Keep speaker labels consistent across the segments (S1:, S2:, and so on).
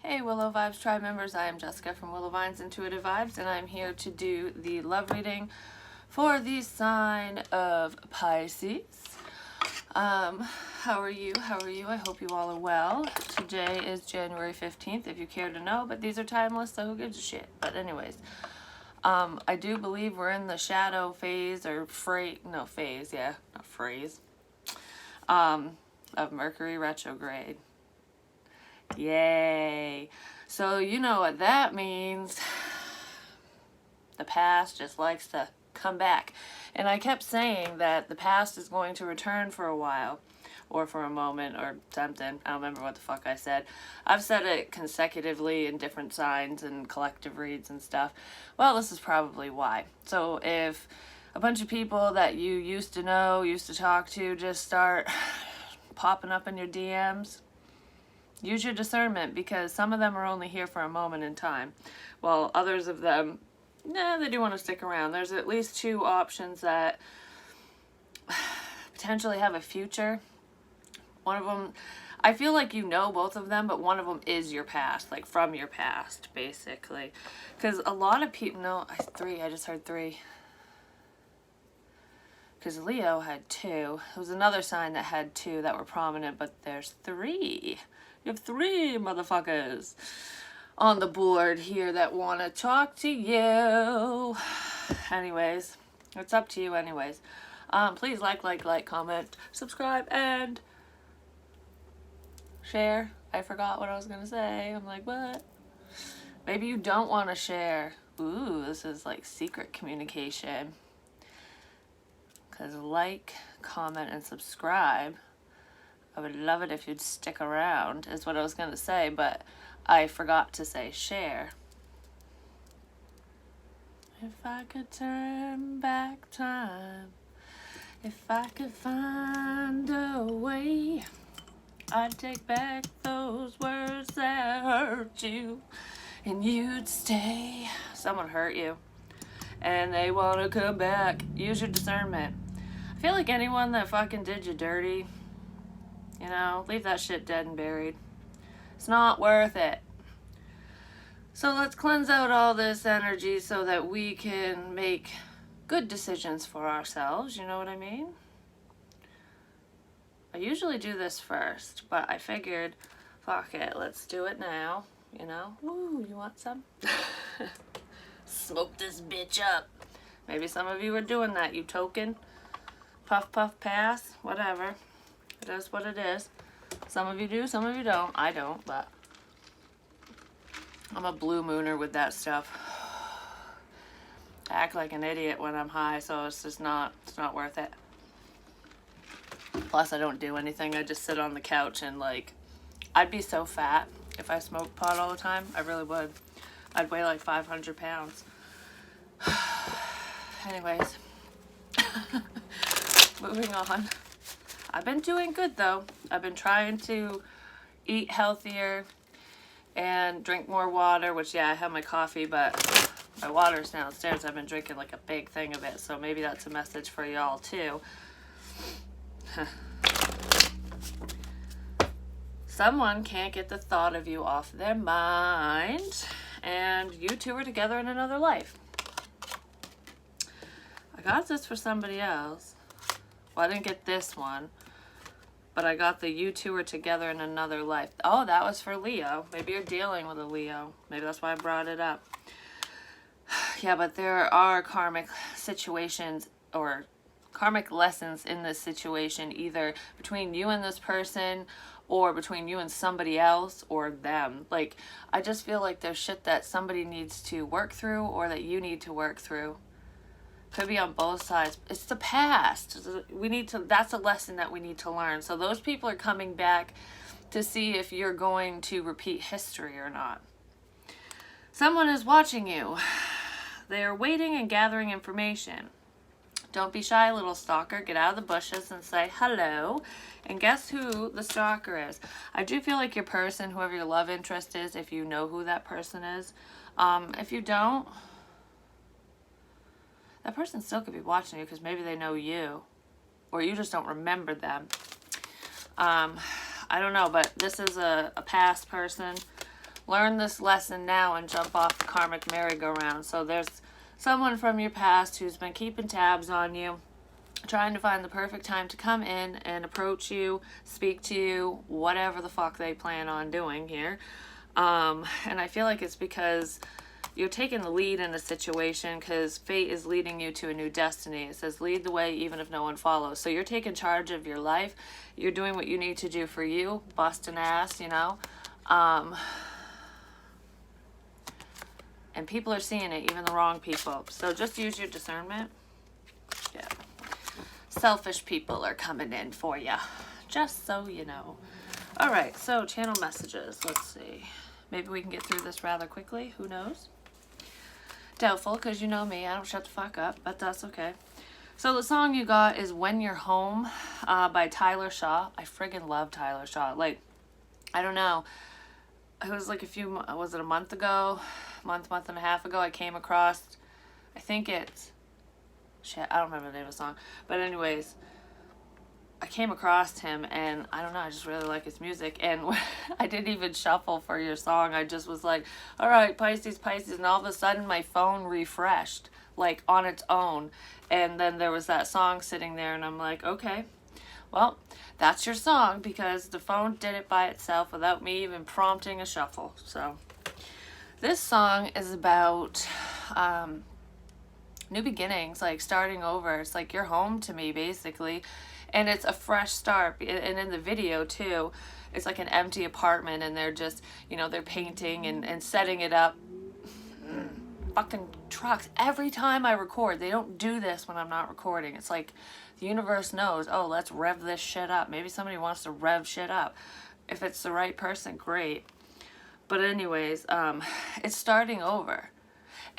S1: Hey Willow Vibes Tribe members, I am Jessica from Willow Vines Intuitive Vibes, and I'm here to do the love reading for the sign of Pisces. How are you? I hope you all are well. Today is January 15th, if you care to know, but these are timeless, so who gives a shit? But anyways, I do believe we're in the shadow phase, or of Mercury retrograde. Yay. So you know what that means. The past just likes to come back. And I kept saying that the past is going to return for a while, or for a moment, or something. I don't remember what the fuck I said. I've said it consecutively in different signs and collective reads and stuff. Well, this is probably why. So if a bunch of people that you used to know, used to talk to, just start popping up in your DMs, use your discernment, because some of them are only here for a moment in time, while others of them, they do want to stick around. There's at least two options that potentially have a future. One of them, I feel like you know both of them, but one of them is your past, like from your past, basically. Because a lot of people, I just heard three. Because Leo had two. There was another sign that had two that were prominent, but there's three. You have three motherfuckers on the board here that want to talk to you. Anyways, it's up to you anyways. Please like, comment, subscribe, and share. I forgot what I was going to say. I'm like, what? Maybe you don't want to share. Ooh, this is like secret communication. Because like, comment, and subscribe. I would love it if you'd stick around, is what I was going to say, but I forgot to say share. If I could turn back time, if I could find a way, I'd take back those words that hurt you, and you'd stay. Someone hurt you, and they want to come back. Use your discernment. I feel like anyone that fucking did you dirty, you know, leave that shit dead and buried. It's not worth it. So let's cleanse out all this energy so that we can make good decisions for ourselves, you know what I mean? I usually do this first, but I figured, fuck it, let's do it now, you know? Woo, you want some? Smoke this bitch up. Maybe some of you are doing that, you token. Puff, puff, pass, whatever. It is what it is. Some of you do, some of you don't. I don't, but I'm a blue mooner with that stuff. I act like an idiot when I'm high, so it's just not worth it. Plus, I don't do anything. I just sit on the couch and, like, I'd be so fat if I smoked pot all the time. I really would. I'd weigh like 500 pounds. Anyways. Moving on. I've been doing good though. I've been trying to eat healthier and drink more water, which yeah, I have my coffee, but my water's downstairs. I've been drinking like a big thing of it, so maybe that's a message for y'all too. Someone can't get the thought of you off their mind, and you two are together in another life. I got this for somebody else. Well, I didn't get this one, but I got the you two are together in another life. Oh, that was for Leo. Maybe you're dealing with a Leo. Maybe that's why I brought it up. Yeah, but there are karmic situations or karmic lessons in this situation, either between you and this person or between you and somebody else or them. Like, I just feel like there's shit that somebody needs to work through or that you need to work through. Could be on both sides. It's the past. That's a lesson that we need to learn. So those people are coming back to see if you're going to repeat history or not. Someone is watching you. They are waiting and gathering information. Don't be shy, little stalker. Get out of the bushes and say hello. And guess who the stalker is? I do feel like your person, whoever your love interest is, if you know who that person is. If you don't, that person still could be watching you because maybe they know you. Or you just don't remember them. I don't know, but this is a past person. Learn this lesson now and jump off the karmic merry-go-round. So there's someone from your past who's been keeping tabs on you, trying to find the perfect time to come in and approach you, speak to you, whatever the fuck they plan on doing here. And I feel like it's because you're taking the lead in a situation, because fate is leading you to a new destiny. It says lead the way even if no one follows. So you're taking charge of your life. You're doing what you need to do for you, busting ass, you know. And people are seeing it, even the wrong people. So just use your discernment. Yeah. Selfish people are coming in for you, just so you know. All right, so channel messages. Let's see. Maybe we can get through this rather quickly. Who knows? Doubtful, because you know me. I don't shut the fuck up, but that's okay. So the song you got is When You're Home by Tyler Shaw. I friggin' love Tyler Shaw. Like, I don't know. It was like was it a month ago? Month and a half ago, I came across, I think it's, shit, I don't remember the name of the song. But anyways, I came across him, and I don't know, I just really like his music. And I didn't even shuffle for your song. I just was like, all right, Pisces, Pisces. And all of a sudden, my phone refreshed, like, on its own. And then there was that song sitting there, and I'm like, okay, well, that's your song, because the phone did it by itself without me even prompting a shuffle. So this song is about new beginnings, like starting over. It's like you're home to me, basically. And it's a fresh start. And in the video, too, it's like an empty apartment, and they're just, you know, they're painting and setting it up. Fucking trucks. Every time I record, they don't do this when I'm not recording. It's like the universe knows, oh, let's rev this shit up. Maybe somebody wants to rev shit up. If it's the right person, great. But anyways, it's starting over.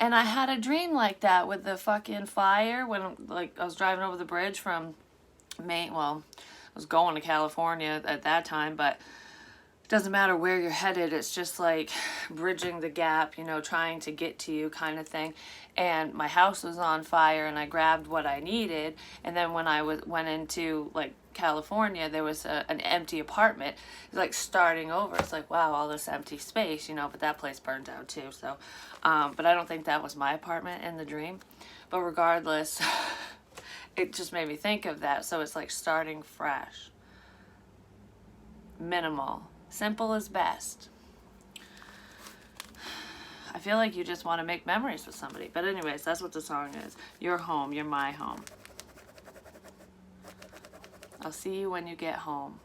S1: And I had a dream like that with the fucking fire when, like, I was driving over the bridge from Maine. Well, I was going to California at that time, but it doesn't matter where you're headed. It's just like bridging the gap, you know, trying to get to you kind of thing. And my house was on fire, and I grabbed what I needed. And then when I went into, like, California, there was an empty apartment. It's like starting over. It's like, wow, all this empty space, you know, but that place burned down too. So, but I don't think that was my apartment in the dream. But regardless, it just made me think of that. So it's like starting fresh. Minimal. Simple is best. I feel like you just want to make memories with somebody. But anyways, that's what the song is. You're home. You're my home. I'll see you when you get home.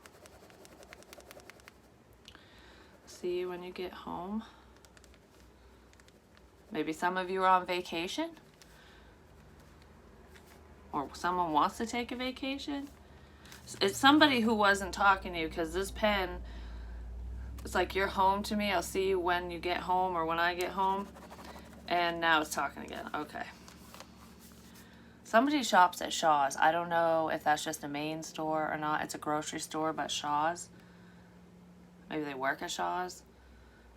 S1: See you when you get home. Maybe some of you are on vacation. Or someone wants to take a vacation. It's somebody who wasn't talking to you, because this pen, it's like you're home to me. I'll see you when you get home, or when I get home. And now it's talking again. Okay. Somebody shops at Shaw's. I don't know if that's just a main store or not. It's a grocery store, but Shaw's. Maybe they work at Shaw's.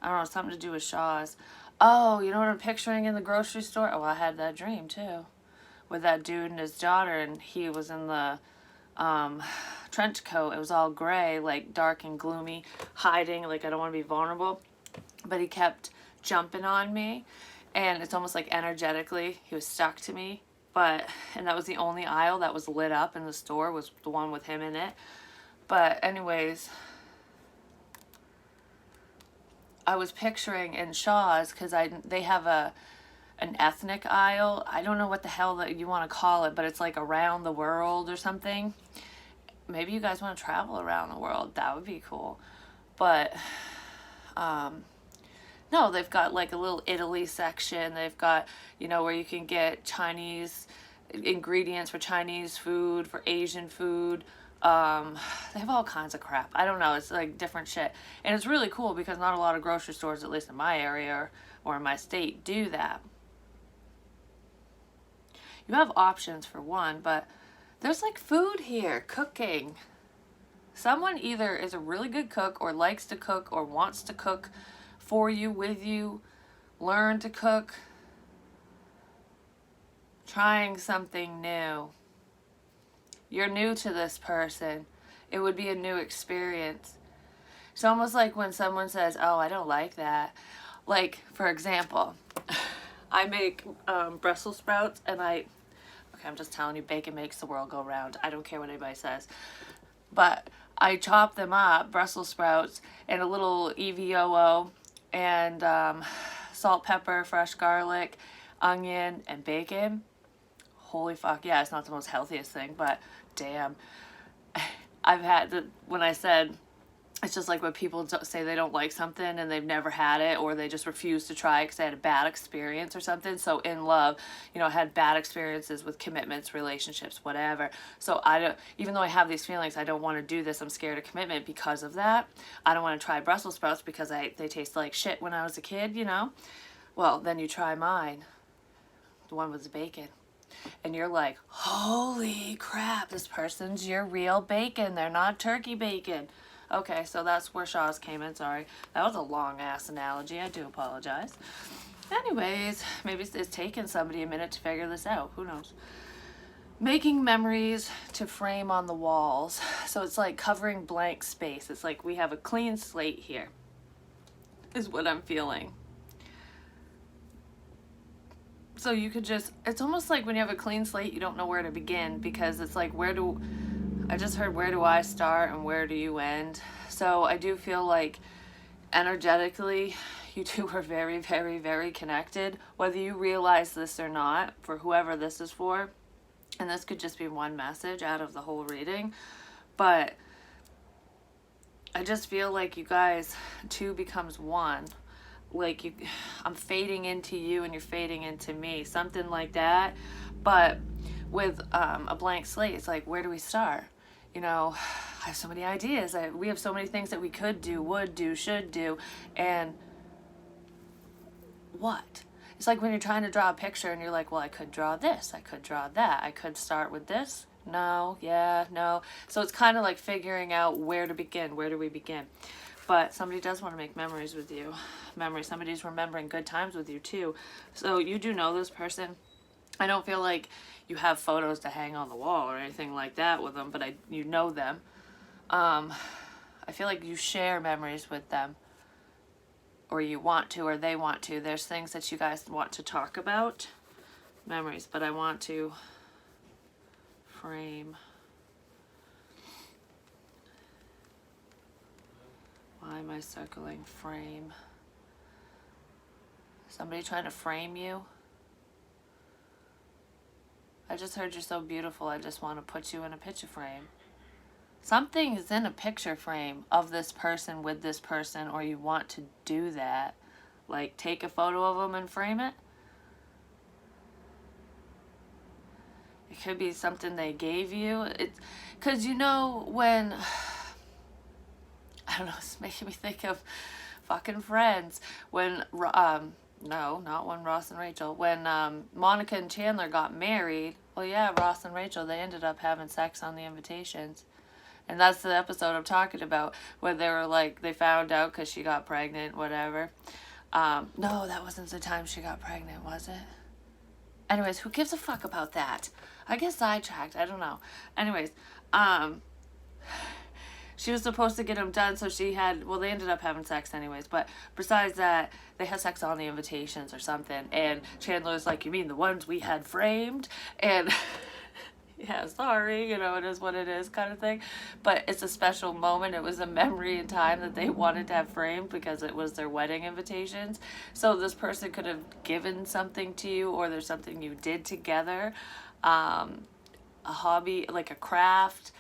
S1: I don't know, something to do with Shaw's. Oh, you know what I'm picturing in the grocery store? Oh, I had that dream too. With that dude and his daughter, and he was in the trench coat. It was all gray, like dark and gloomy, hiding, like I don't want to be vulnerable. But he kept jumping on me, and it's almost like energetically he was stuck to me. And that was the only aisle that was lit up in the store, was the one with him in it. But anyways, I was picturing in Shaw's, because they have an ethnic aisle. I don't know what the hell that you want to call it, but it's like around the world or something. Maybe you guys want to travel around the world. That would be cool. But no, they've got like a little Italy section. They've got, you know, where you can get Chinese ingredients for Chinese food, for Asian food. They have all kinds of crap. I don't know. It's like different shit. And it's really cool, because not a lot of grocery stores, at least in my area or in my state, do that. You have options for one, but there's like food here, cooking. Someone either is a really good cook, or likes to cook, or wants to cook for you, with you, learn to cook, trying something new. You're new to this person. It would be a new experience. It's almost like when someone says, oh, I don't like that. Like, for example, I make Brussels sprouts, and okay, I'm just telling you, bacon makes the world go round. I don't care what anybody says. But I chop them up, Brussels sprouts, and a little EVOO, and salt, pepper, fresh garlic, onion, and bacon. Holy fuck, yeah, it's not the most healthiest thing, but damn. I've had, when I said, it's just like when people say they don't like something and they've never had it, or they just refuse to try it because they had a bad experience or something. So in love, you know, I had bad experiences with commitments, relationships, whatever. So I don't, even though I have these feelings, I don't want to do this. I'm scared of commitment because of that. I don't want to try Brussels sprouts because they taste like shit when I was a kid, you know? Well, then you try mine, the one with the bacon. And you're like, holy crap, this person's your real bacon. They're not turkey bacon. Okay, so that's where Shaw's came in. Sorry. That was a long-ass analogy. I do apologize. Anyways, maybe it's taken somebody a minute to figure this out. Who knows? Making memories to frame on the walls. So it's like covering blank space. It's like we have a clean slate here, is what I'm feeling. So you could just, it's almost like when you have a clean slate, you don't know where to begin, because it's like, I just heard, where do I start and where do you end? So I do feel like energetically, you two are very, very, very connected, whether you realize this or not, for whoever this is for. And this could just be one message out of the whole reading. But I just feel like you guys, two becomes one. Like I'm fading into you and you're fading into me, something like that. But with a blank slate, it's like, where do we start? You know, I have so many ideas. We have so many things that we could do, would do, should do, and what? It's like when you're trying to draw a picture and you're like, well, I could draw this, I could draw that, I could start with this. No, yeah, no. So it's kind of like figuring out where to begin. Where do we begin? But somebody does want to make memories with you. Somebody's remembering good times with you too. So you do know this person. I don't feel like you have photos to hang on the wall or anything like that with them, but you know them. I feel like you share memories with them, or you want to, or they want to. There's things that you guys want to talk about, memories, but I want to frame. Why am I circling frame? Somebody trying to frame you? I just heard you're so beautiful, I just want to put you in a picture frame. Something is in a picture frame of this person with this person, or you want to do that. Like, take a photo of them and frame it. It could be something they gave you. Because you know when... I don't know, it's making me think of fucking Friends. When... No, not when Ross and Rachel. When Monica and Chandler got married, well, yeah, Ross and Rachel, they ended up having sex on the invitations. And that's the episode I'm talking about, where they were like, they found out because she got pregnant, whatever. No, that wasn't the time she got pregnant, was it? Anyways, who gives a fuck about that? I get sidetracked, I don't know. Anyways, she was supposed to get him done, so she had, well, they ended up having sex anyways, but besides that, they had sex on the invitations or something, and Chandler was like, you mean the ones we had framed? And, yeah, sorry, you know, it is what it is kind of thing, but it's a special moment. It was a memory in time that they wanted to have framed because it was their wedding invitations. So this person could have given something to you, or there's something you did together, a hobby, like a craft.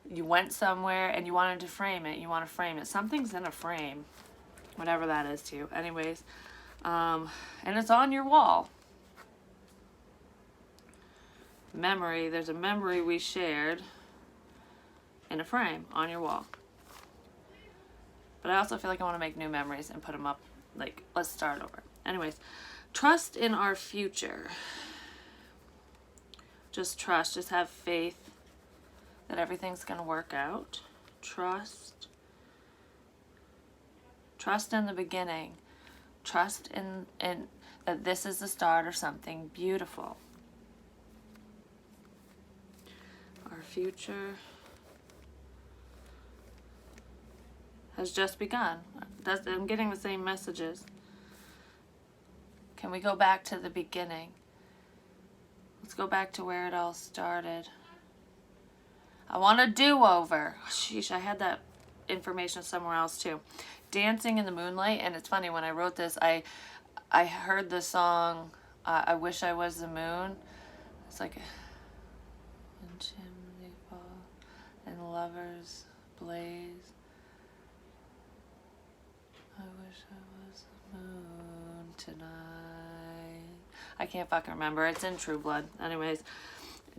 S1: You went somewhere and you wanted to frame it. You want to frame it. Something's in a frame, whatever that is to you. Anyways, and it's on your wall. Memory. There's a memory we shared in a frame on your wall. But I also feel like I want to make new memories and put them up. Like, let's start over. Anyways, trust in our future. Just trust. Just have faith that everything's going to work out. Trust. Trust in the beginning. Trust in that this is the start of something beautiful. Our future has just begun. I'm getting the same messages. Can we go back to the beginning? Let's go back to where it all started. I want a do-over. Sheesh, I had that information somewhere else too. Dancing in the moonlight. And it's funny, when I wrote this, I heard the song, I Wish I Was the Moon. It's like, and chimney fall, and lovers blaze. I wish I was the moon tonight. I can't fucking remember. It's in True Blood. Anyways,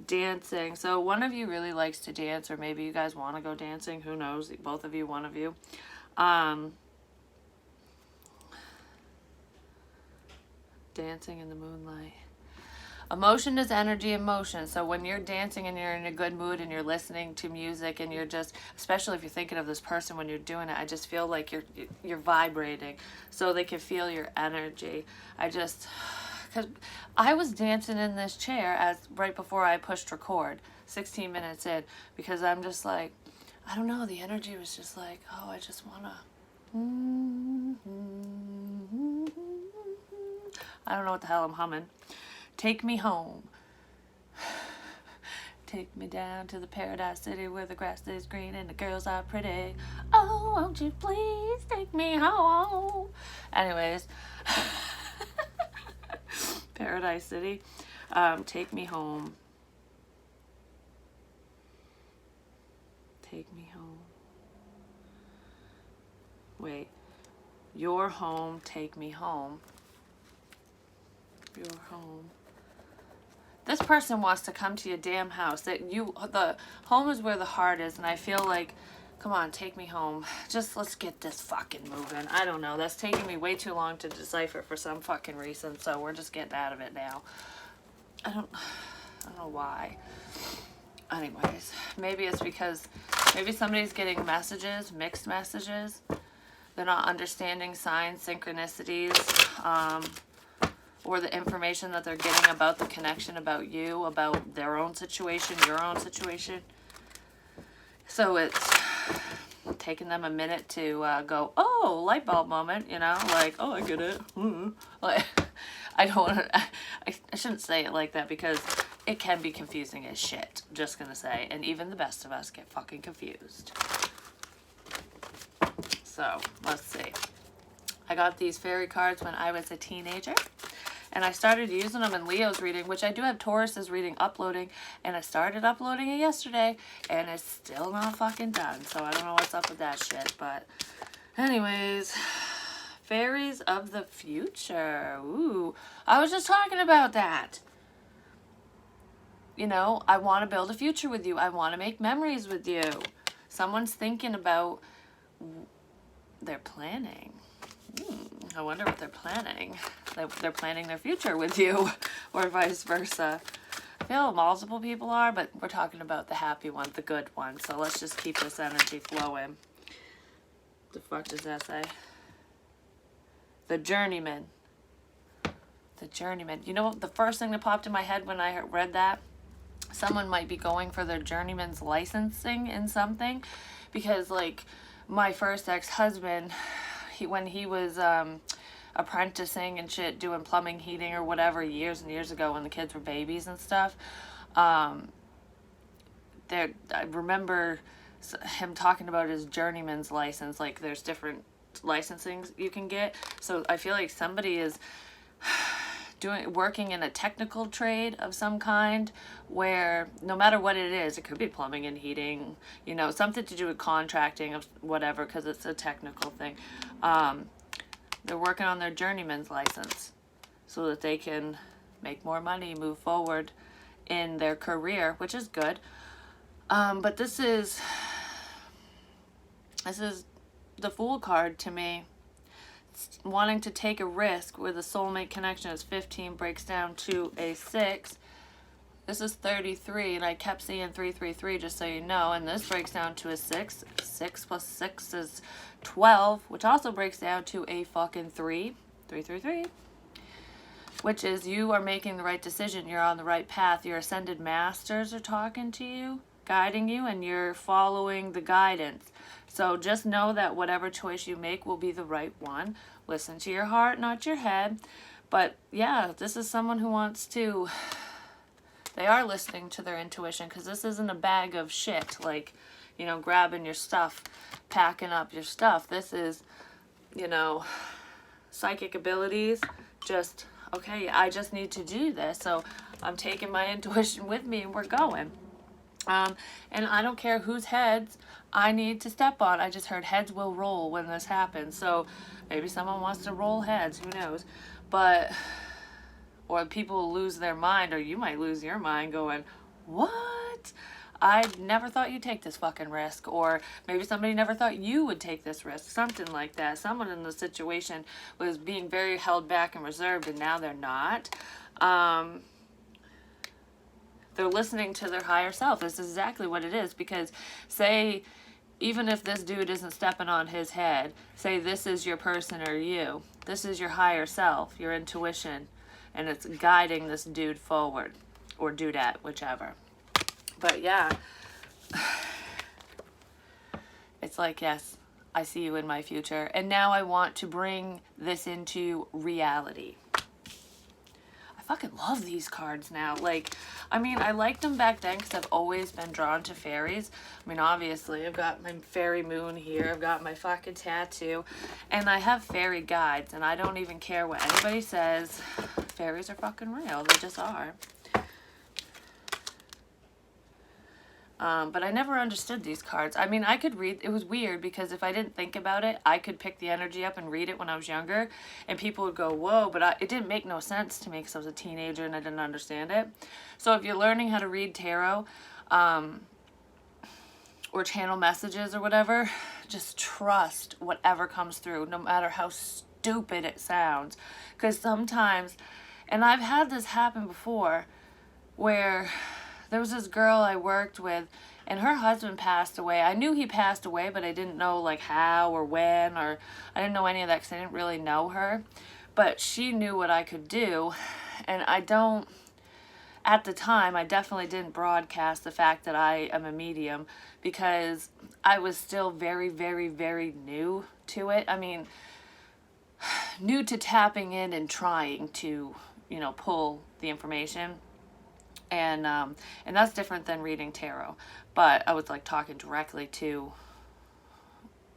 S1: dancing. So one of you really likes to dance, or maybe you guys want to go dancing. Who knows? Both of you, one of you. Dancing in the moonlight. Emotion is energy in motion. So when you're dancing and you're in a good mood and you're listening to music and you're just, especially if you're thinking of this person when you're doing it, I just feel like you're vibrating, so they can feel your energy. Because I was dancing in this chair right before I pushed record, 16 minutes in, because I'm just like, I don't know, the energy was just like, oh, I just wanna. I don't know what the hell I'm humming. Take me home. Take me down to the paradise city where the grass is green and the girls are pretty. Oh, won't you please take me home? Anyways. Paradise City. Take me home. Take me home. Wait. Your home, take me home. Your home. This person wants to come to your damn house. The home is where the heart is, and I feel like, come on, take me home. Just let's get this fucking moving. I don't know. That's taking me way too long to decipher for some fucking reason, so we're just getting out of it now. I don't know why. Anyways, maybe it's because maybe somebody's getting messages, mixed messages. They're not understanding signs, synchronicities, or the information that they're getting about the connection, about you, about their own situation, your own situation. So it's taking them a minute to go, oh, light bulb moment, you know, like, oh, I get it. Like, I don't want to, I shouldn't say it like that because it can be confusing as shit, just gonna say, and even the best of us get fucking confused. So, let's see. I got these fairy cards when I was a teenager. And I started using them in Leo's reading, which I do have Taurus's reading uploading. And I started uploading it yesterday, and it's still not fucking done. So I don't know what's up with that shit. But anyways, fairies of the future. Ooh, I was just talking about that. You know, I want to build a future with you. I want to make memories with you. Someone's thinking about, they're planning. I wonder what they're planning. They're planning their future with you, or vice versa. I feel multiple people are, but we're talking about the happy one, the good one. So let's just keep this energy flowing. The fuck does that say? The journeyman. The journeyman. You know, the first thing that popped in my head when I read that, someone might be going for their journeyman's licensing in something, because like my first ex-husband, when he was apprenticing and shit, doing plumbing, heating, or whatever, years and years ago when the kids were babies and stuff, I remember him talking about his journeyman's license. Like, there's different licensings you can get. So I feel like somebody is working in a technical trade of some kind, where no matter what it is, it could be plumbing and heating, you know, something to do with contracting of whatever, because it's a technical thing. They're working on their journeyman's license so that they can make more money, move forward in their career, which is good. But this is the Fool card to me. Wanting to take a risk with a soulmate connection is 15, breaks down to a 6. This is 33, and I kept seeing 333, just so you know, and this breaks down to a 6. 6 plus 6 is 12, which also breaks down to a fucking 3. 333. Which is, you are making the right decision, you're on the right path, your ascended masters are talking to you, guiding you, and you're following the guidance. So just know that whatever choice you make will be the right one. Listen to your heart, not your head. But yeah, this is someone who wants to, they are listening to their intuition, because this isn't a bag of shit, like, you know, grabbing your stuff, packing up your stuff. This is, you know, psychic abilities. Just, okay, I just need to do this. So I'm taking my intuition with me and we're going. And I don't care whose heads I need to step on. I just heard heads will roll when this happens. So maybe someone wants to roll heads, who knows. But, or people will lose their mind, or you might lose your mind going, what? I never thought you'd take this fucking risk. Or maybe somebody never thought you would take this risk. Something like that. Someone in the situation was being very held back and reserved, and now they're not. They're listening to their higher self. This is exactly what it is. Because say, even if this dude isn't stepping on his head, say this is your person or you. This is your higher self, your intuition. And it's guiding this dude forward. Or dudette, whichever. But yeah. It's like, yes, I see you in my future. And now I want to bring this into reality. I fucking love these cards now. Like, I mean, I liked them back then because I've always been drawn to fairies. I mean, obviously, I've got my fairy moon here. I've got my fucking tattoo. And I have fairy guides. And I don't even care what anybody says. Fairies are fucking real. They just are. But I never understood these cards. I mean, I could read, it was weird because if I didn't think about it, I could pick the energy up and read it when I was younger, and people would go, whoa, but it didn't make no sense to me because I was a teenager and I didn't understand it. So if you're learning how to read tarot, or channel messages or whatever, just trust whatever comes through, no matter how stupid it sounds. Because sometimes, and I've had this happen before, where there was this girl I worked with, and her husband passed away. I knew he passed away, but I didn't know like how or when, or I didn't know any of that because I didn't really know her. But she knew what I could do, and I don't, at the time, I definitely didn't broadcast the fact that I am a medium because I was still very, very, very new to it. I mean, new to tapping in and trying to, you know, pull the information. And that's different than reading tarot. But I was like talking directly to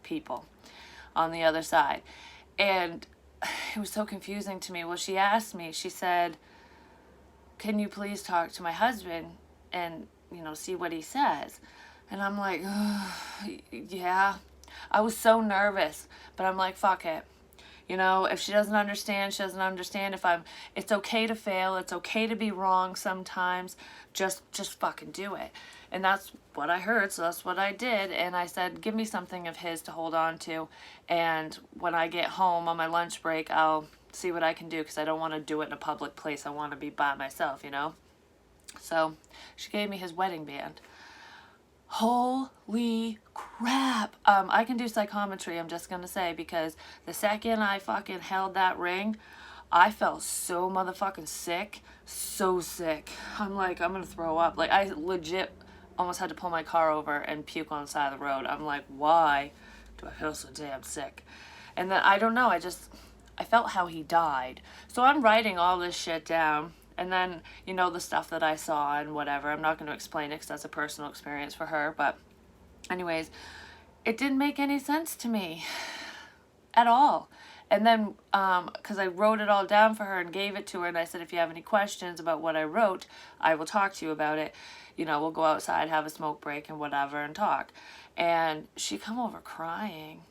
S1: people on the other side. And it was so confusing to me. Well, she asked me, she said, can you please talk to my husband and, you know, see what he says? And I'm like, yeah. I was so nervous, but I'm like, fuck it. You know, if she doesn't understand, she doesn't understand. It's okay to fail. It's okay to be wrong sometimes. Just fucking do it. And that's what I heard. So that's what I did. And I said, give me something of his to hold on to. And when I get home on my lunch break, I'll see what I can do because I don't want to do it in a public place. I want to be by myself, you know? So she gave me his wedding band. Holy crap. I can do psychometry, I'm just gonna say, because the second I fucking held that ring, I felt so motherfucking sick. So sick. I'm like, I'm gonna throw up. Like, I legit almost had to pull my car over and puke on the side of the road. I'm like, why do I feel so damn sick? And then, I don't know, I felt how he died. So I'm writing all this shit down. And then, you know, the stuff that I saw and whatever. I'm not going to explain it because that's a personal experience for her. But anyways, it didn't make any sense to me at all. And then, because I wrote it all down for her and gave it to her. And I said, if you have any questions about what I wrote, I will talk to you about it. You know, we'll go outside, have a smoke break and whatever and talk. And she come over crying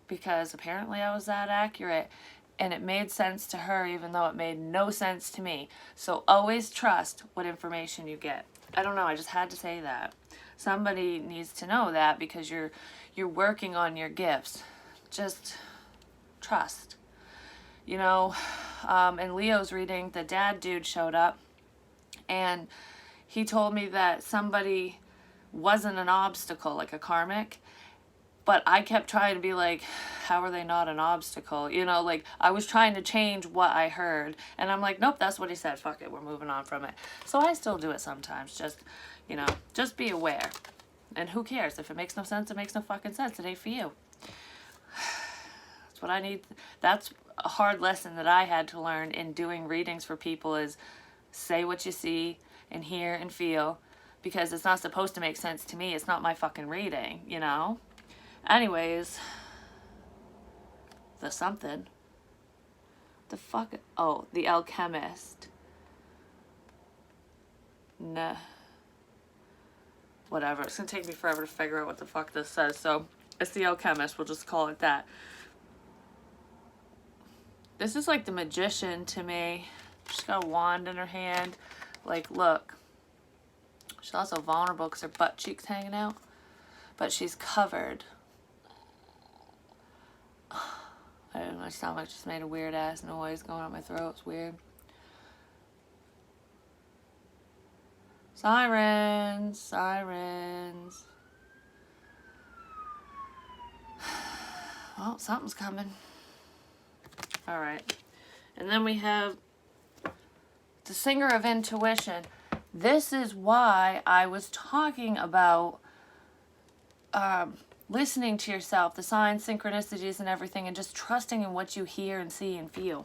S1: because apparently I was that accurate. And it made sense to her even though it made no sense to me. So always trust what information you get. I don't know, I just had to say that. Somebody needs to know that because you're working on your gifts. Just trust. You know, in Leo's reading, the dad dude showed up and he told me that somebody wasn't an obstacle, like a karmic. But I kept trying to be like, how are they not an obstacle? You know, like, I was trying to change what I heard. And I'm like, nope, that's what he said. Fuck it, we're moving on from it. So I still do it sometimes. Just, you know, just be aware. And who cares? If it makes no sense, it makes no fucking sense. It ain't for you. That's what I need. That's a hard lesson that I had to learn in doing readings for people is say what you see and hear and feel, because it's not supposed to make sense to me. It's not my fucking reading, you know? Anyways, the something. The fuck? Oh, the alchemist. Nah. Whatever. It's gonna take me forever to figure out what the fuck this says. So, it's the alchemist. We'll just call it that. This is like the magician to me. She's got a wand in her hand. Like, look. She's also vulnerable because her butt cheeks hanging out. But she's covered. I don't know, my stomach just made a weird ass noise going up my throat. It's weird. Sirens, sirens. Well, something's coming. Alright. And then we have the singer of intuition. This is why I was talking about listening to yourself, the signs, synchronicities, and everything, and just trusting in what you hear and see and feel.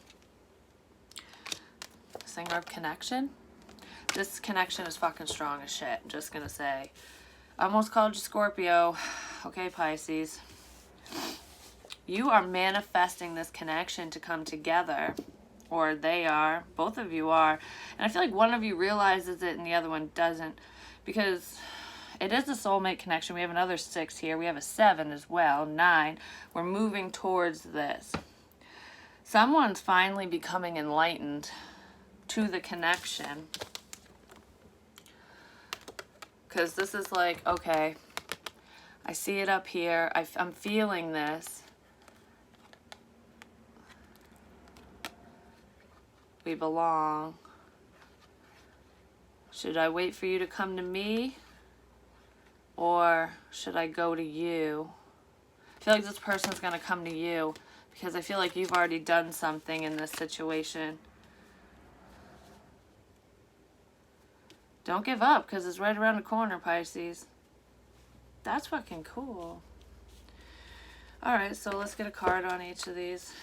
S1: Singer of connection. This connection is fucking strong as shit. I'm just gonna say. I almost called you Scorpio. Okay, Pisces. You are manifesting this connection to come together. Or they are. Both of you are. And I feel like one of you realizes it and the other one doesn't. Because it is a soulmate connection. We have another 6 here. We have a 7 as well. 9. We're moving towards this. Someone's finally becoming enlightened to the connection. Because this is like, okay, I see it up here. I'm feeling this. We belong. Should I wait for you to come to me? Or should I go to you? I feel like this person's going to come to you because I feel like you've already done something in this situation. Don't give up because it's right around the corner, Pisces. That's fucking cool. Alright, so let's get a card on each of these.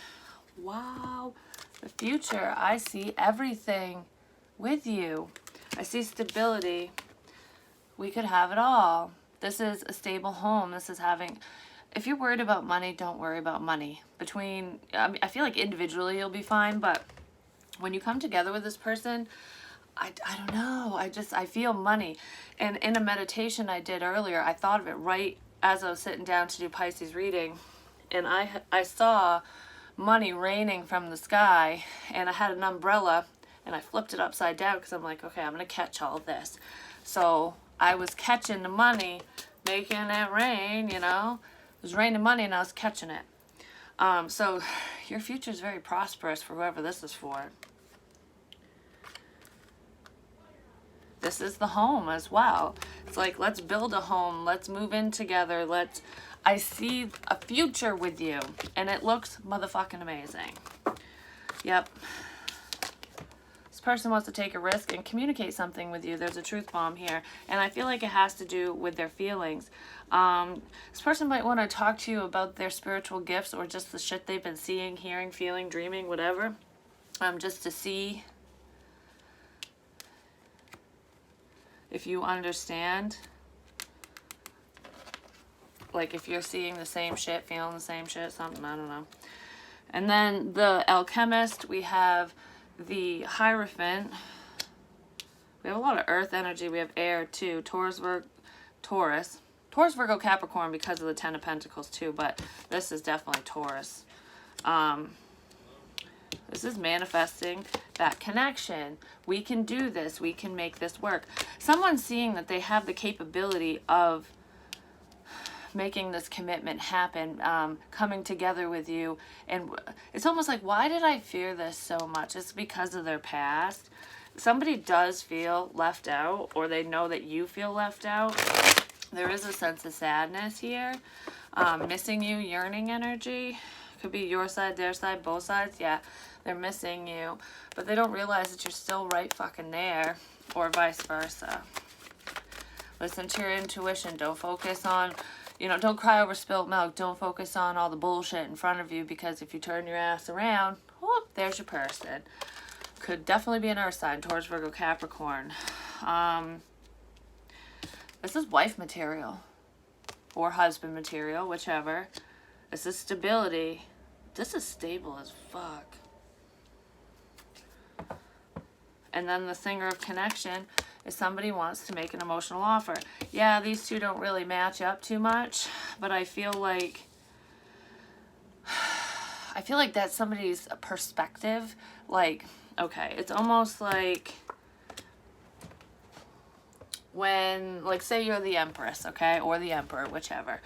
S1: Wow. The future. I see everything with you. I see stability. We could have it all. This is a stable home. This is having... If you're worried about money, don't worry about money. I feel like individually you'll be fine, but when you come together with this person, I don't know. I feel money. And in a meditation I did earlier, I thought of it right as I was sitting down to do Pisces reading. And I saw money raining from the sky, and I had an umbrella, and I flipped it upside down because I'm like, okay, I'm going to catch all of this. So I was catching the money, making it rain, you know. It was raining money, and I was catching it. So your future is very prosperous for whoever this is for. This is the home as well. It's like, let's build a home. Let's move in together. I see a future with you. And it looks motherfucking amazing. Yep. This person wants to take a risk and communicate something with you. There's a truth bomb here. And I feel like it has to do with their feelings. This person might want to talk to you about their spiritual gifts or just the shit they've been seeing, hearing, feeling, dreaming, whatever. Just to see if you understand. Like if you're seeing the same shit, feeling the same shit, something, I don't know. And then the alchemist, we have the Hierophant. We have a lot of earth energy. We have air too. Taurus, Virgo, Capricorn because of the 10 of Pentacles too, but this is definitely Taurus. This is manifesting that connection. We can do this. We can make this work. Someone's seeing that they have the capability of making this commitment happen, coming together with you. And it's almost like, why did I fear this so much? It's because of their past. Somebody does feel left out, or they know that you feel left out. There is a sense of sadness here. Missing you, yearning energy. Could be your side, their side, both sides. Yeah, they're missing you. But they don't realize that you're still right fucking there, or vice versa. Listen to your intuition. Don't focus on, you know, don't cry over spilled milk. Don't focus on all the bullshit in front of you, because if you turn your ass around, whoop, there's your person. Could definitely be an earth sign, Taurus, Virgo, Capricorn. This is wife material or husband material, whichever. This is stability. This is stable as fuck. And then the singer of connection is somebody wants to make an emotional offer. Yeah, these two don't really match up too much, but I feel like that's somebody's perspective. Like, okay, it's almost like when, like, say you're the Empress, okay, or the Emperor, whichever,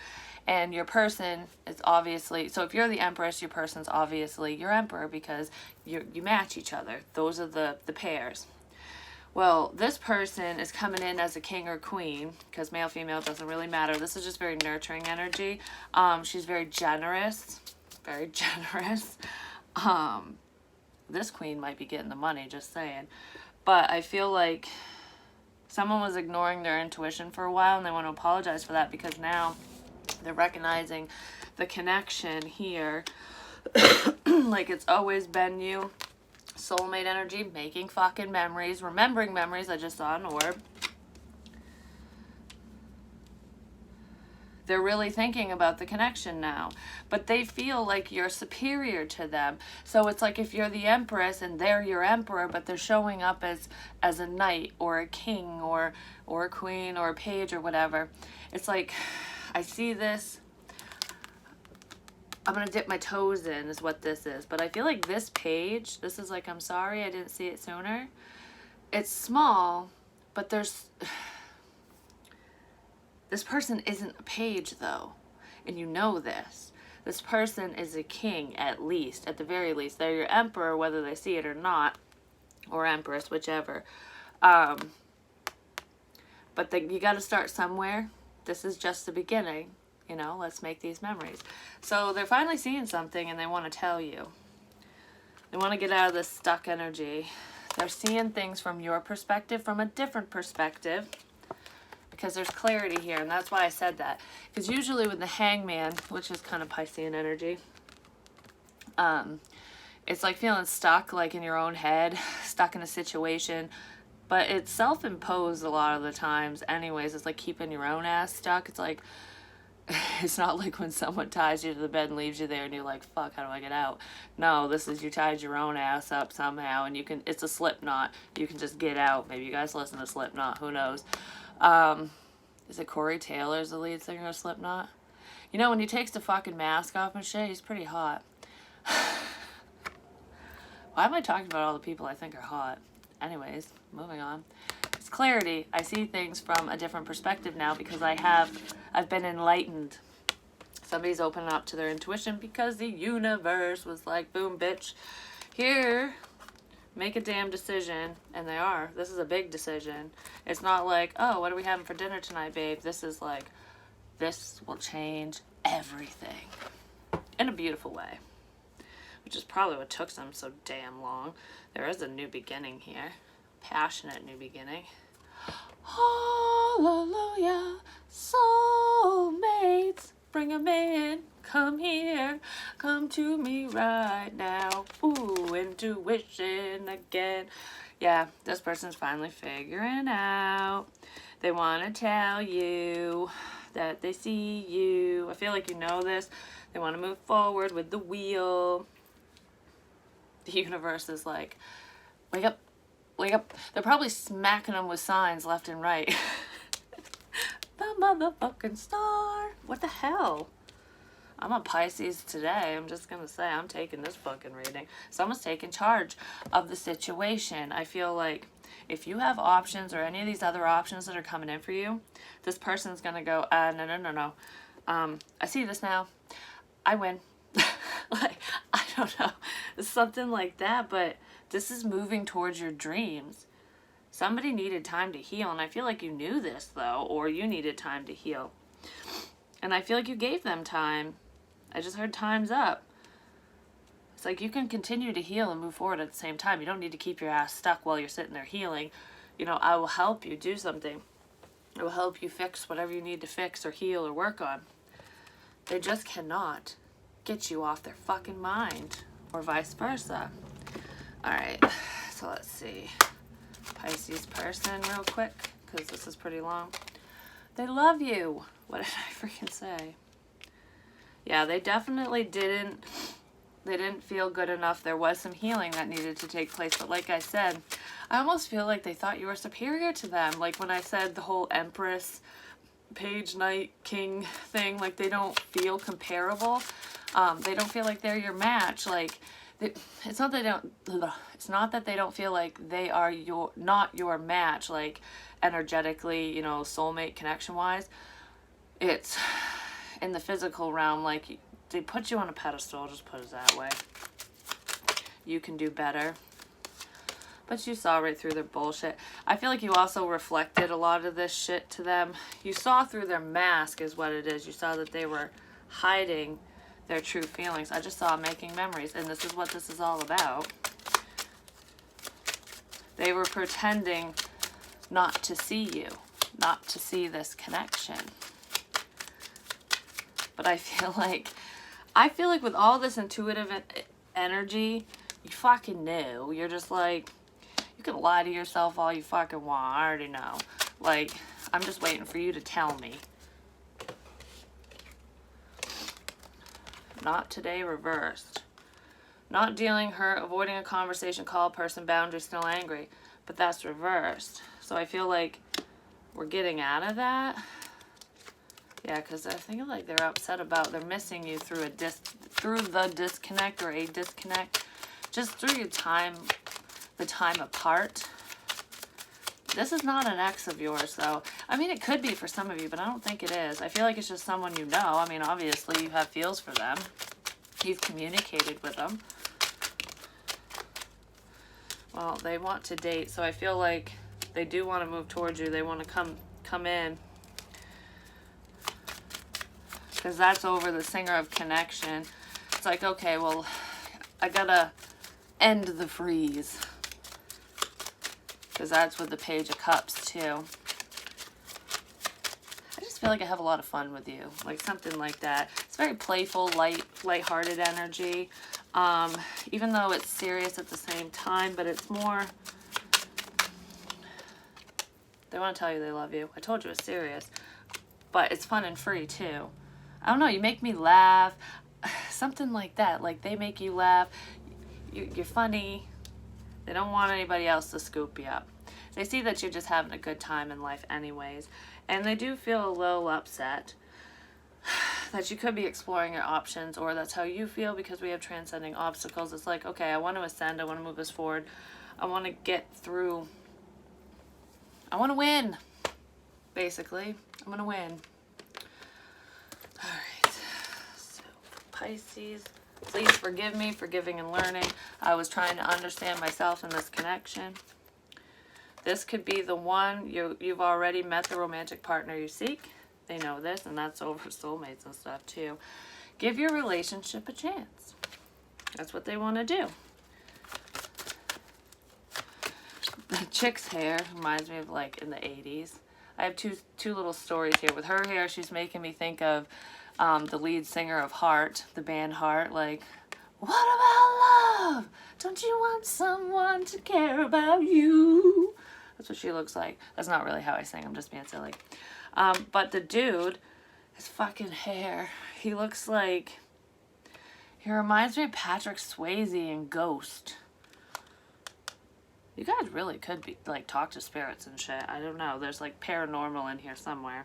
S1: and your person is obviously, so if you're the Empress, your person's obviously your Emperor, because you match each other. Those are the pairs. Well, this person is coming in as a king or queen, because male, female doesn't really matter. This is just very nurturing energy. She's very generous, very generous. This queen might be getting the money, just saying. But I feel like someone was ignoring their intuition for a while, and they want to apologize for that, because now they're recognizing the connection here. Like, it's always been you. Soulmate energy, making fucking memories, remembering memories. I just saw an orb. They're really thinking about the connection now, but they feel like you're superior to them. So it's like if you're the Empress and they're your Emperor, but they're showing up as a knight or a king or a queen or a page or whatever. It's like, I see this. I'm going to dip my toes in is what this is. But I feel like this page, this is like, I'm sorry I didn't see it sooner. It's small, but there's... This person isn't a page, though, and you know this. This person is a king, at least, at the very least. They're your Emperor, whether they see it or not, or Empress, whichever. But you got to start somewhere. This is just the beginning, you know. Let's make these memories. So they're finally seeing something, and they want to tell you. They want to get out of this stuck energy. They're seeing things from your perspective, from a different perspective, because there's clarity here, and that's why I said that. Because usually with the Hangman, which is kind of Piscean energy, it's like feeling stuck, like in your own head, stuck in a situation, but it's self-imposed a lot of the times anyways. It's like keeping your own ass stuck. It's like, it's not like when someone ties you to the bed and leaves you there and you're like, fuck, how do I get out? No, this is you tied your own ass up somehow, and you can, it's a slip knot. You can just get out. Maybe you guys listen to Slipknot, who knows? Is it Corey Taylor's the lead singer of Slipknot? You know, when he takes the fucking mask off and shit, he's pretty hot. Why am I talking about all the people I think are hot? Anyways, moving on. It's clarity. I see things from a different perspective now because I've been enlightened. Somebody's opening up to their intuition because the universe was like, boom, bitch, here. Make a damn decision, and they are. This is a big decision. It's not like, oh, what are we having for dinner tonight, babe? This is like, this will change everything in a beautiful way, which is probably what took them so damn long. There is a new beginning here. Passionate new beginning. Hallelujah, soulmates, bring 'em in. Come here, come to me right now. Ooh, intuition again. Yeah, this person's finally figuring out. They want to tell you that they see you. I feel like you know this. They want to move forward with the wheel. The universe is like, wake up, wake up. They're probably smacking them with signs left and right. The motherfucking star. What the hell? I'm a Pisces today. I'm just going to say I'm taking this fucking reading. Someone's taking charge of the situation. I feel like if you have options or any of these other options that are coming in for you, this person's going to go, no. I see this now. I win. Like, I don't know. It's something like that, but this is moving towards your dreams. Somebody needed time to heal, and I feel like you knew this, though, or you needed time to heal. And I feel like you gave them time. I just heard time's up. It's like you can continue to heal and move forward at the same time. You don't need to keep your ass stuck while you're sitting there healing. You know, I will help you do something. It will help you fix whatever you need to fix or heal or work on. They just cannot get you off their fucking mind, or vice versa. Alright, so let's see. Pisces person real quick, because this is pretty long. They love you. What did I freaking say? Yeah, they definitely didn't feel good enough. There was some healing that needed to take place. But like I said, I almost feel like they thought you were superior to them. Like when I said the whole Empress, Page, Knight, King thing, like they don't feel comparable. They don't feel like they're your match. Like it's not that they don't feel like they are not your match, like energetically, you know, soulmate connection wise. It's in the physical realm, like they put you on a pedestal, just put it that way. You can do better. But you saw right through their bullshit. I feel like you also reflected a lot of this shit to them. You saw through their mask is what it is. You saw that they were hiding their true feelings. I just saw making memories, and this is what this is all about. They were pretending not to see you, not to see this connection. But I feel like with all this intuitive energy, you fucking knew. You're just like, you can lie to yourself all you fucking want. I already know. Like, I'm just waiting for you to tell me. Not today, reversed. Not dealing, hurt, avoiding a conversation, call, person, boundary, still angry. But that's reversed. So I feel like we're getting out of that. Yeah, because I think like they're upset about, they're missing you through the disconnect or a disconnect. Just through your time, the time apart. This is not an ex of yours, though. I mean, it could be for some of you, but I don't think it is. I feel like it's just someone you know. I mean, obviously, you have feels for them. You've communicated with them. Well, they want to date, so I feel like they do want to move towards you. They want to come in. Because that's over the singer of connection. It's like, okay, well, I gotta end the freeze. Because that's with the Page of Cups, too. I just feel like I have a lot of fun with you. Like, something like that. It's very playful, light-hearted energy. Even though it's serious at the same time, but it's more... They want to tell you they love you. I told you it's serious. But it's fun and free, too. I don't know, you make me laugh. Something like that. Like, they make you laugh. You're funny. They don't want anybody else to scoop you up. They see that you're just having a good time in life anyways. And they do feel a little upset that you could be exploring your options, or that's how you feel, because we have transcending obstacles. It's like, okay, I want to ascend. I want to move us forward. I want to get through. I want to win, basically. I'm going to win. All right. So, Pisces. Please forgive me for giving and learning. I was trying to understand myself in this connection. This could be the one. You've already met the romantic partner you seek. They know this, and that's over soulmates and stuff too. Give your relationship a chance. That's what they want to do. The chick's hair reminds me of like in the 80s. I have two little stories here. With her hair, she's making me think of the lead singer of Heart, the band Heart. Like, what about love? Don't you want someone to care about you? That's what she looks like. That's not really how I sing. I'm just being silly. But the dude, his fucking hair, he looks like, he reminds me of Patrick Swayze in Ghost. You guys really could be, like, talk to spirits and shit. I don't know. There's, like, paranormal in here somewhere.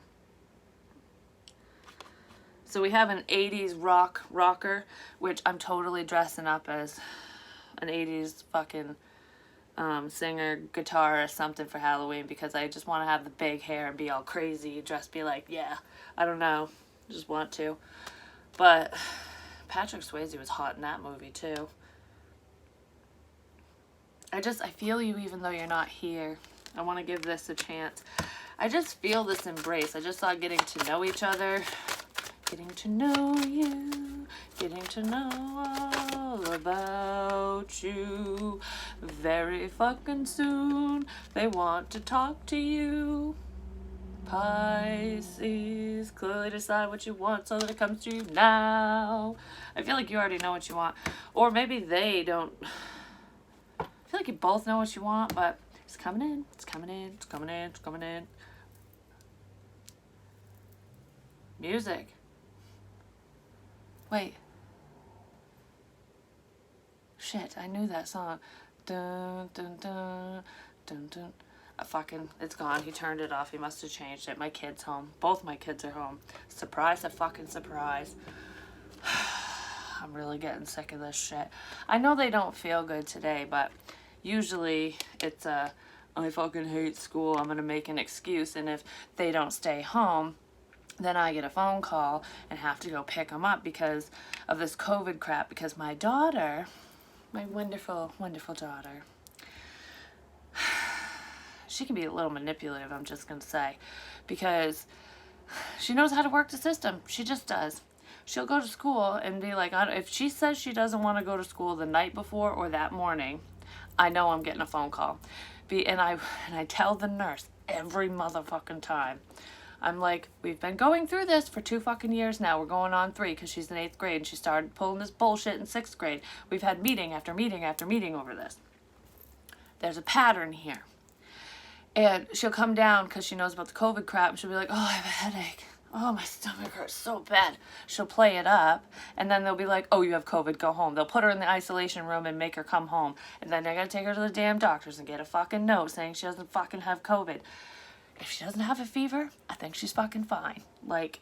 S1: So we have an 80s rocker, which I'm totally dressing up as an 80s fucking singer, guitarist, something for Halloween, because I just want to have the big hair and be all crazy, just be like, yeah, I don't know, just want to. But Patrick Swayze was hot in that movie too. I feel you even though you're not here. I want to give this a chance. I just feel this embrace. I just saw getting to know each other. Getting to know you. Getting to know all about you. Very fucking soon. They want to talk to you. Pisces, clearly decide what you want so that it comes to you now. I feel like you already know what you want. Or maybe they don't. I feel like you both know what you want, but it's coming in. It's coming in. It's coming in. It's coming in. Music. Wait. Shit, I knew that song. Dun, dun, dun, dun, dun. It's gone. He turned it off. He must have changed it. My kid's home. Both my kids are home. Surprise, a fucking surprise. I'm really getting sick of this shit. I know they don't feel good today, but usually it's I fucking hate school. I'm gonna make an excuse, and if they don't stay home, then I get a phone call and have to go pick them up because of this COVID crap. Because my daughter, my wonderful, wonderful daughter, she can be a little manipulative, I'm just going to say, because she knows how to work the system. She just does. She'll go to school and be like, if she says she doesn't want to go to school the night before or that morning, I know I'm getting a phone call. And I tell the nurse every motherfucking time. I'm like, we've been going through this for 2 fucking years now. We're going on 3 because she's in 8th grade and she started pulling this bullshit in 6th grade. We've had meeting after meeting after meeting over this. There's a pattern here. And she'll come down because she knows about the COVID crap, and she'll be like, oh, I have a headache. Oh, my stomach hurts so bad. She'll play it up, and then they'll be like, oh, you have COVID, go home. They'll put her in the isolation room and make her come home. And then I gotta take her to the damn doctors and get a fucking note saying she doesn't fucking have COVID. If she doesn't have a fever, I think she's fucking fine. Like,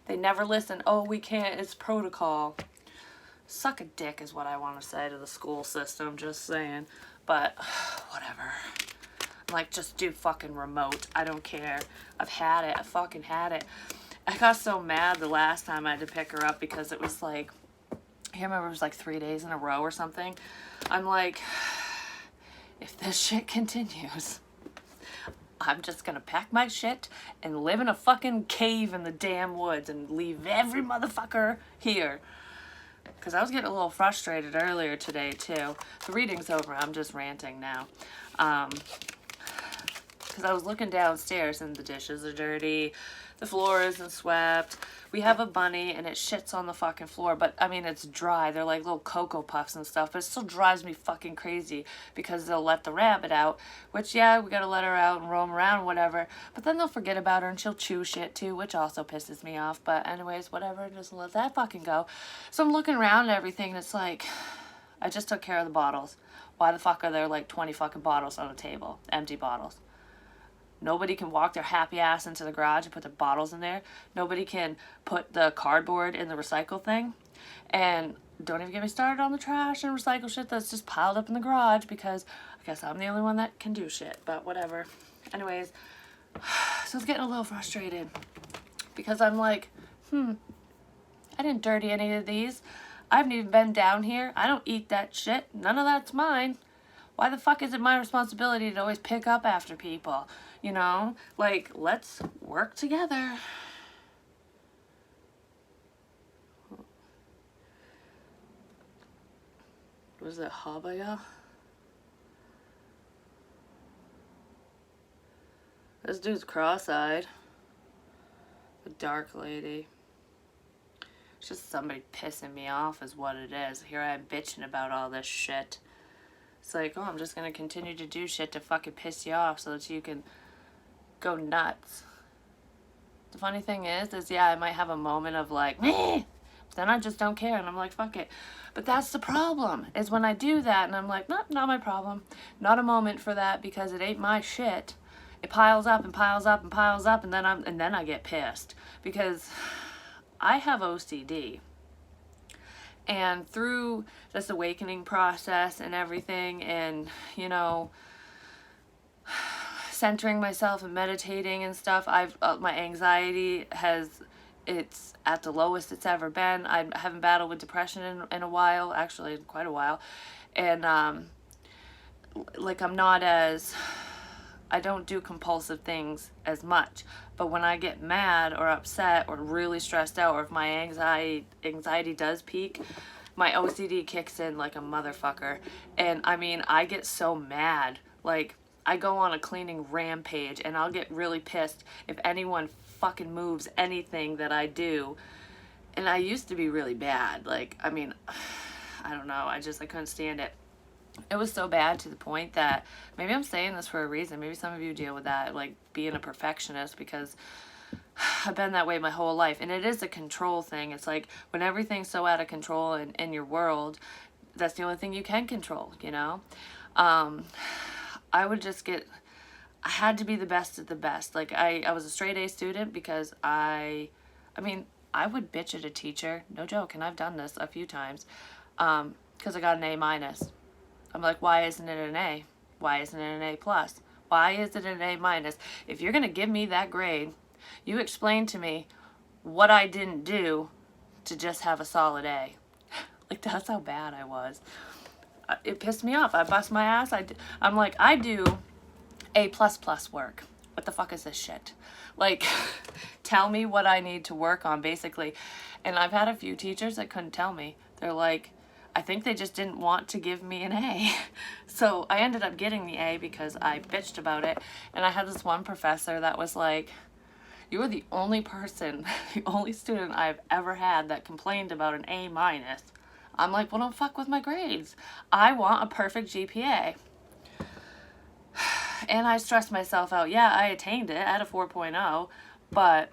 S1: they never listen. Oh, we can't, it's protocol. Suck a dick is what I want to say to the school system, just saying. But, whatever. Like, just do fucking remote. I don't care. I've had it. I fucking had it. I got so mad the last time I had to pick her up because it was like, I remember it was like 3 days in a row or something. I'm like, if this shit continues, I'm just gonna pack my shit and live in a fucking cave in the damn woods and leave every motherfucker here. Because I was getting a little frustrated earlier today, too. The reading's over. I'm just ranting now. Because I was looking downstairs and the dishes are dirty, the floor isn't swept, we have a bunny and it shits on the fucking floor, but I mean it's dry, they're like little Cocoa Puffs and stuff, but it still drives me fucking crazy because they'll let the rabbit out, which yeah, we gotta let her out and roam around, whatever, but then they'll forget about her and she'll chew shit too, which also pisses me off, but anyways, whatever, just let that fucking go. So I'm looking around and everything and it's like, I just took care of the bottles. Why the fuck are there like 20 fucking bottles on the table, empty bottles? Nobody can walk their happy ass into the garage and put the bottles in there. Nobody can put the cardboard in the recycle thing. And don't even get me started on the trash and recycle shit that's just piled up in the garage because I guess I'm the only one that can do shit. But whatever. Anyways, so I was getting a little frustrated because I'm like, I didn't dirty any of these. I haven't even been down here. I don't eat that shit. None of that's mine. Why the fuck is it my responsibility to always pick up after people? You know? Like, let's work together. Was it Habaya? This dude's cross-eyed. The dark lady. It's just somebody pissing me off is what it is. Here I am bitching about all this shit. It's like, oh, I'm just going to continue to do shit to fucking piss you off so that you can go nuts. The funny thing is yeah, I might have a moment of like, meh, but then I just don't care and I'm like, fuck it. But that's the problem, is when I do that and I'm like, not my problem. Not a moment for that because it ain't my shit. It piles up and piles up and piles up and then I get pissed because I have OCD. And through this awakening process and everything and, you know, centering myself and meditating and stuff, my anxiety it's at the lowest it's ever been. I haven't battled with depression in a while, actually quite a while. And, like I don't do compulsive things as much. But when I get mad or upset or really stressed out, or if my anxiety does peak, my OCD kicks in like a motherfucker. And I mean, I get so mad. Like, I go on a cleaning rampage, and I'll get really pissed if anyone fucking moves anything that I do. And I used to be really bad. Like, I mean, I don't know. I couldn't stand it. It was so bad to the point that maybe I'm saying this for a reason. Maybe some of you deal with that, like being a perfectionist, because I've been that way my whole life. And it is a control thing. It's like when everything's so out of control in your world, that's the only thing you can control, you know? I would just get, I had to be the best of the best. Like I was a straight A student because I mean, I would bitch at a teacher, no joke, and I've done this a few times, because I got an A minus. I'm like, why isn't it an A? Why isn't it an A plus? Why is it an A minus? If you're gonna give me that grade, you explain to me what I didn't do to just have a solid A. Like, that's how bad I was. It pissed me off. I bust my ass. I'm like, I do A++ work. What the fuck is this shit? Like, tell me what I need to work on, basically. And I've had a few teachers that couldn't tell me. They're like, I think they just didn't want to give me an A. So I ended up getting the A because I bitched about it. And I had this one professor that was like, you are the only person, the only student I've ever had that complained about an A minus. I'm like, well, don't fuck with my grades. I want a perfect GPA. And I stressed myself out. Yeah, I attained it at a 4.0, but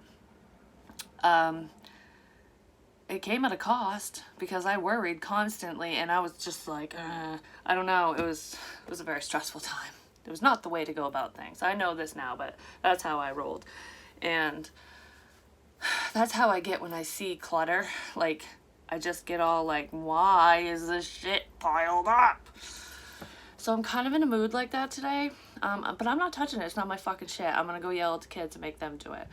S1: it came at a cost because I worried constantly, and I was just like, I don't know. It was a very stressful time. It was not the way to go about things. I know this now, but that's how I rolled. And that's how I get when I see clutter. Like, I just get all like, why is this shit piled up? So I'm kind of in a mood like that today. But I'm not touching it. It's not my fucking shit. I'm going to go yell at the kids and make them do it.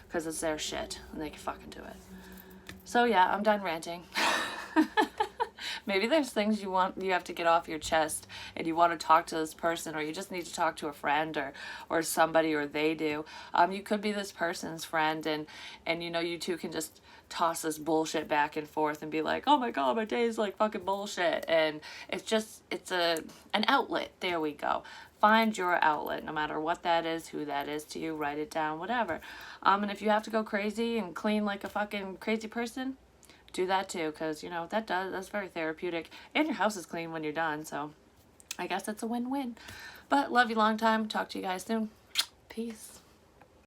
S1: Because it's their shit. And they can fucking do it. So yeah, I'm done ranting. Maybe there's things you have to get off your chest, and you want to talk to this person, or you just need to talk to a friend or somebody, or they do. You could be this person's friend, and you know, you two can just toss this bullshit back and forth and be like, oh my god, my day is like fucking bullshit. And it's an outlet. There we go. Find your outlet, no matter what that is, who that is to you. Write it down, whatever. And if you have to go crazy and clean like a fucking crazy person, do that too, because, you know, that's very therapeutic. And your house is clean when you're done, so I guess it's a win-win. But love you long time. Talk to you guys soon. Peace.